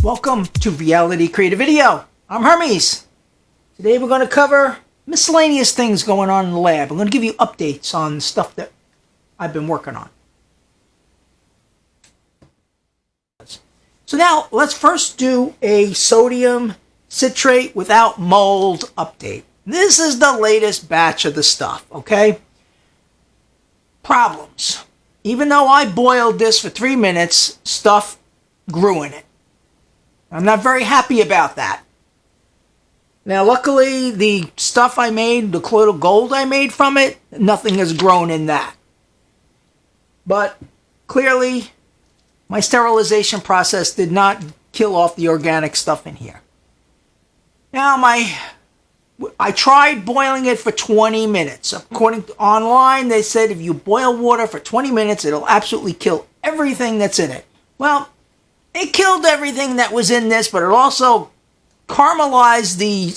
Welcome to Reality Creative Video. I'm Hermes. Today we're going to cover miscellaneous things going on in the lab. I'm going to give you updates on stuff that I've been working on. So now let's first do a sodium citrate without mold update. This is the latest batch of the stuff, okay? Problems. Even though I boiled this for 3 minutes, stuff grew in it. I'm not very happy about that. Now, luckily, the stuff I made, the colloidal gold I made from it, nothing has grown in that. But clearly, my sterilization process did not kill off the organic stuff in here. Now, I tried boiling it for 20 minutes. According to online, they said if you boil water for 20 minutes, it'll absolutely kill everything that's in it. Well, it killed everything that was in this, but it also caramelized the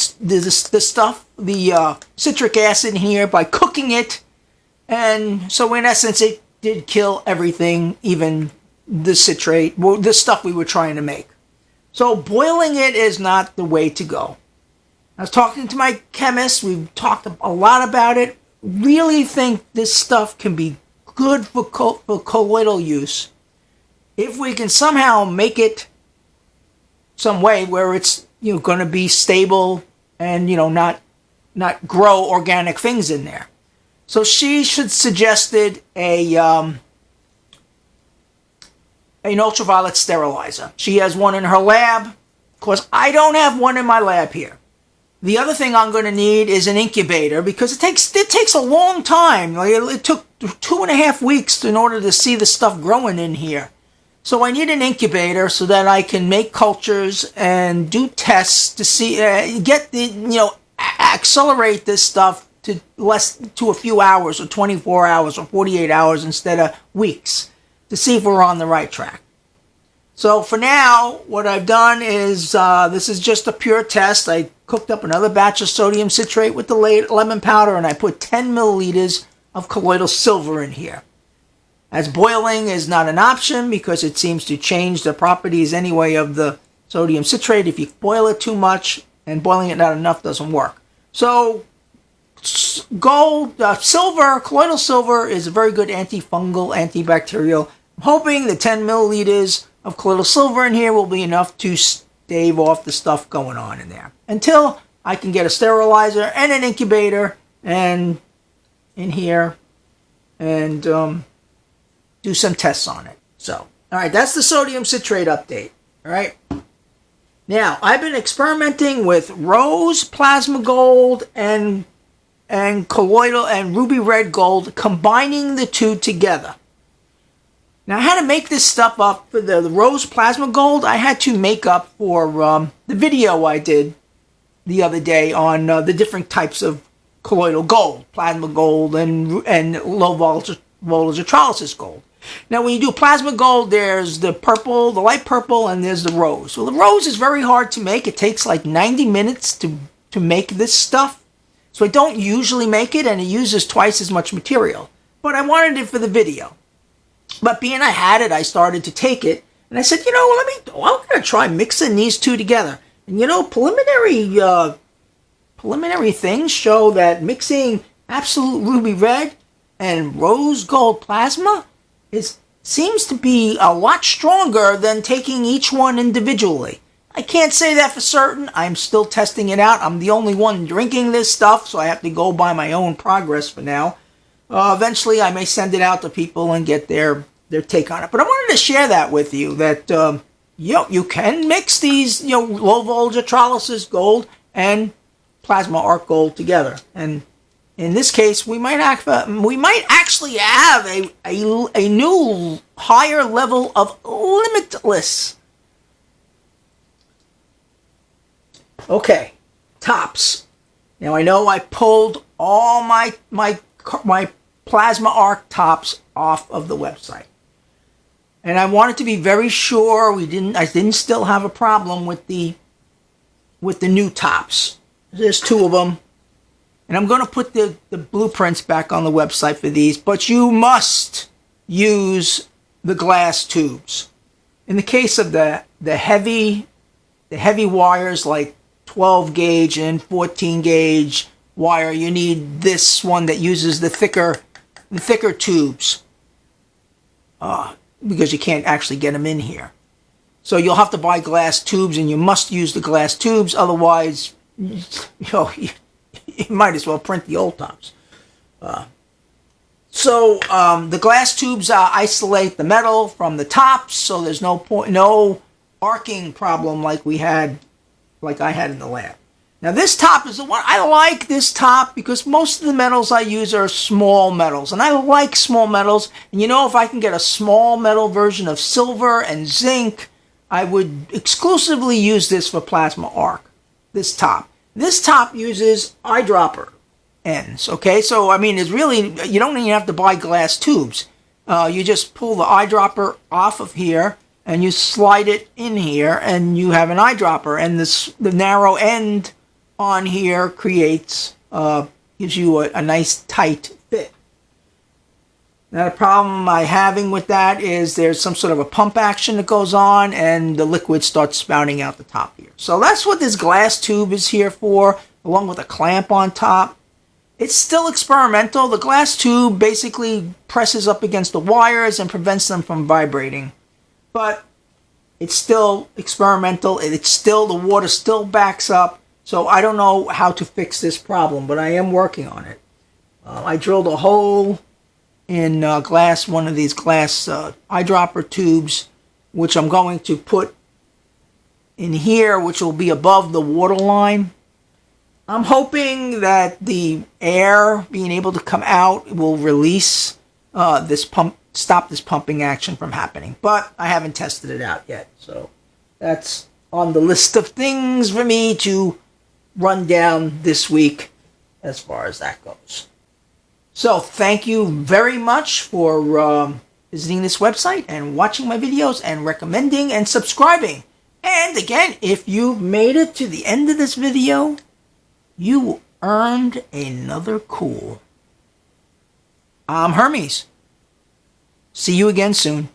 stuff, the citric acid in here by cooking it. And so in essence, it did kill everything, even the citrate, the stuff we were trying to make. So boiling it is not the way to go. I was talking to my chemist. We've talked a lot about it. Really think this stuff can be good for colloidal use. If we can somehow make it some way where it's going to be stable and not grow organic things in there. So she suggested an ultraviolet sterilizer. She has one in her lab. Of course, I don't have one in my lab here. The other thing I'm going to need is an incubator because it takes a long time. Like it took 2.5 weeks in order to see the stuff growing in here. So I need an incubator so that I can make cultures and do tests to see, accelerate this stuff to a few hours or 24 hours or 48 hours instead of weeks to see if we're on the right track. So for now, what I've done is, this is just a pure test. I cooked up another batch of sodium citrate with the lemon powder and I put 10 milliliters of colloidal silver in here. As boiling is not an option because it seems to change the properties anyway of the sodium citrate. If you boil it too much and boiling it not enough doesn't work. So colloidal silver is a very good antifungal, antibacterial. I'm hoping the 10 milliliters of colloidal silver in here will be enough to stave off the stuff going on in there. Until I can get a sterilizer and an incubator and in here and do some tests on it. So, all right, that's the sodium citrate update. All right. Now, I've been experimenting with rose plasma gold and colloidal and ruby red gold, combining the two together. Now, I had to make this stuff up for the rose plasma gold. I had to make up for the video I did the other day on the different types of colloidal gold, plasma gold and low voltage electrolysis gold. Now, when you do plasma gold, there's the purple, the light purple, and there's the rose. Well, the rose is very hard to make. It takes like 90 minutes to make this stuff. So I don't usually make it, and it uses twice as much material. But I wanted it for the video. But being I had it, I started to take it, and I said, I'm going to try mixing these two together. And preliminary things show that mixing absolute ruby red and rose gold plasma seems to be a lot stronger than taking each one individually. I can't say that for certain. I'm still testing it out. I'm the only one drinking this stuff, so I have to go by my own progress for now. Eventually, I may send it out to people and get their take on it. But I wanted to share that with you, that you can mix these low voltage electrolysis gold and plasma arc gold together. And in this case, we might actually have a new higher level of limitless. Okay, tops. Now I know I pulled all my plasma arc tops off of the website, and I wanted to be very sure I didn't still have a problem with the new tops. There's 2 of them. And I'm going to put the blueprints back on the website for these, but you must use the glass tubes. In the case of the heavy the heavy wires like 12 gauge and 14 gauge wire, you need this one that uses the thicker tubes, because you can't actually get them in here. So you'll have to buy glass tubes, and you must use the glass tubes. Otherwise, you might as well print the old tops. So the glass tubes isolate the metal from the tops, so there's no arcing problem like I had in the lab. Now this top is the one I like. This top because most of the metals I use are small metals, and I like small metals. And if I can get a small metal version of silver and zinc, I would exclusively use this for plasma arc. This top uses eyedropper ends. Okay, so it's really, you don't even have to buy glass tubes. You just pull the eyedropper off of here, and you slide it in here, and you have an eyedropper. And the narrow end on here gives you a nice tight fit. Now the problem I'm having with that is there's some sort of a pump action that goes on, and the liquid starts spouting out the top here. So that's what this glass tube is here for, along with a clamp on top. It's still experimental. The glass tube basically presses up against the wires and prevents them from vibrating. But it's still experimental. The water still backs up. So I don't know how to fix this problem, but I am working on it. I drilled a hole in one of these glass eyedropper tubes, which I'm going to put in here, which will be above the water line. I'm hoping that the air being able to come out will release stop this pumping action from happening. But I haven't tested it out yet, so that's on the list of things for me to run down this week as far as that goes. So thank you very much for visiting this website and watching my videos and recommending and subscribing. And again, if you've made it to the end of this video, you earned another cool. I'm Hermes. See you again soon.